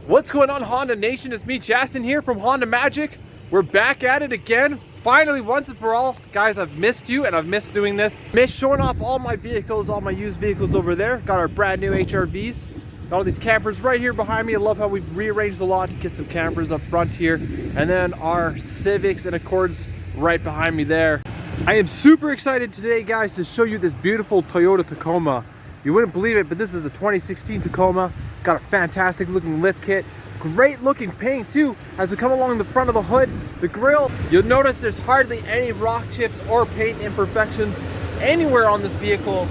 What's going on, Honda Nation? It's me, Justin, here from Honda Magic. We're back at it again. Finally, once and for all. Guys, I've missed you and I've missed doing this. Missed showing off all my vehicles, all my used vehicles over there. Got our brand new HRVs. Got all these campers right here behind me. I love how we've rearranged the lot to get some campers up front here. And then our Civics and Accords right behind me there. I am super excited today, guys, to show you this beautiful Toyota Tacoma. You wouldn't believe it, but this is a 2016 Tacoma. Got a fantastic looking lift kit. Great looking paint too. As we come along the front of the hood, the grille, you'll notice there's hardly any rock chips or paint imperfections anywhere on this vehicle.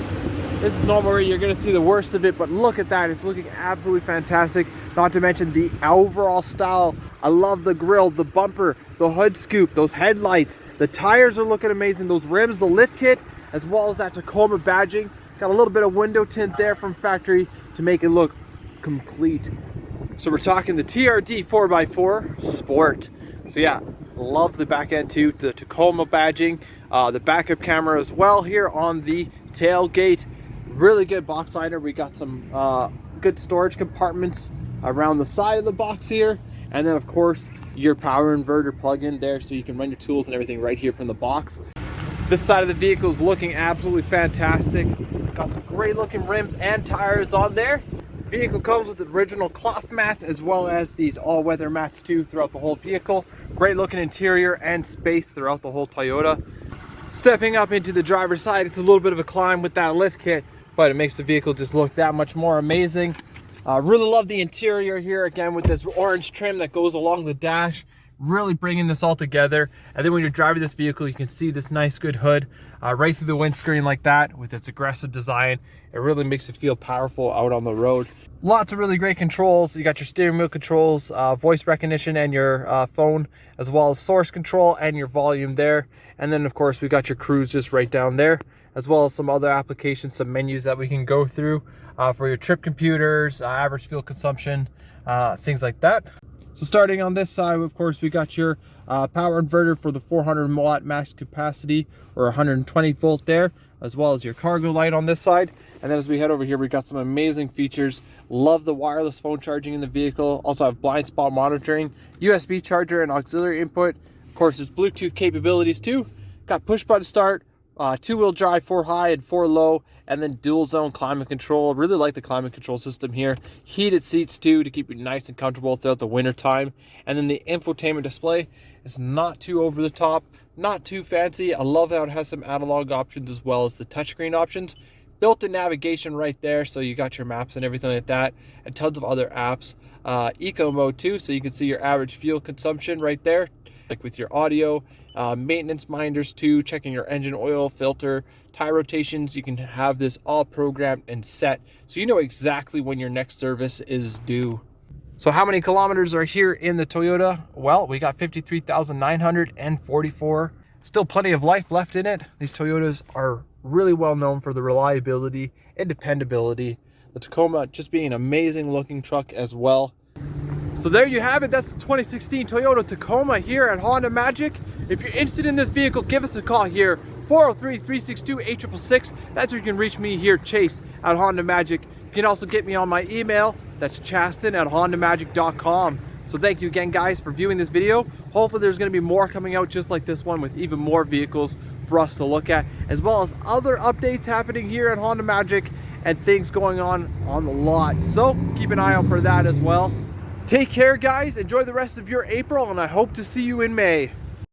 This is normally you're gonna see the worst of it, but look at that. It's looking absolutely fantastic. Not to mention the overall style. I love the grille, the bumper, the hood scoop, those headlights. The tires are looking amazing. Those rims, the lift kit, as well as that Tacoma badging. Got a little bit of window tint there from factory to make it look complete. So we're talking the TRD 4x4 Sport. So yeah, love the back end too, the Tacoma badging, the backup camera as well here on the tailgate. Really good box liner. We got some good storage compartments around the side of the box here. And then of course your power inverter plug-in there so you can run your tools and everything right here from the box. This side of the vehicle is looking absolutely fantastic. Got some great looking rims and tires on there. Vehicle comes with the original cloth mats as well as these all-weather mats too throughout the whole vehicle. Great looking interior and space throughout the whole Toyota. Stepping up into the driver's side, it's a little bit of a climb with that lift kit, but it makes the vehicle just look that much more amazing. Really love the interior here again with this orange trim that goes along the dash. Really bringing this all together. And then when you're driving this vehicle, you can see this nice good hood right through the windscreen like that with its aggressive design. It really makes it feel powerful out on the road. Lots of really great controls. You got your steering wheel controls, voice recognition, and your phone, as well as source control and your volume there. And then of course we got your cruise just right down there, as well as some other applications, some menus that we can go through for your trip computers, average fuel consumption, things like that. So starting on this side, of course, we got your power inverter for the 400 watt max capacity or 120 volt there, as well as your cargo light on this side. And then as we head over here, we got some amazing features. Love the wireless phone charging in the vehicle. Also have blind spot monitoring, USB charger and auxiliary input. Of course, there's Bluetooth capabilities too. Got push button start, 2-wheel drive, 4 high and 4 low, and then dual zone climate control. Really like the climate control system here. Heated seats too to keep you nice and comfortable throughout the winter time. And then the infotainment display is not too over the top, not too fancy. I love how it has some analog options as well as the touchscreen options. Built-in navigation right there, so you got your maps and everything like that, and tons of other apps. Eco mode too, so you can see your average fuel consumption right there, like with your audio. Maintenance minders too, checking your engine oil, filter, tire rotations. You can have this all programmed and set so you know exactly when your next service is due. So how many kilometers are here in the Toyota? Well, we got 53,944. Still plenty of life left in it. These Toyotas are really well known for the reliability and dependability. The Tacoma just being an amazing looking truck as well. So there you have it. That's the 2016 Toyota Tacoma here at Honda Magic. If you're interested in this vehicle, give us a call here, 403-362-8666. That's where you can reach me here, Chase, at Honda Magic. You can also get me on my email. That's chaston@hondamagic.com. So thank you again, guys, for viewing this video. Hopefully there's going to be more coming out just like this one with even more vehicles for us to look at, as well as other updates happening here at Honda Magic and things going on the lot. So keep an eye out for that as well. Take care, guys. Enjoy the rest of your April, and I hope to see you in May.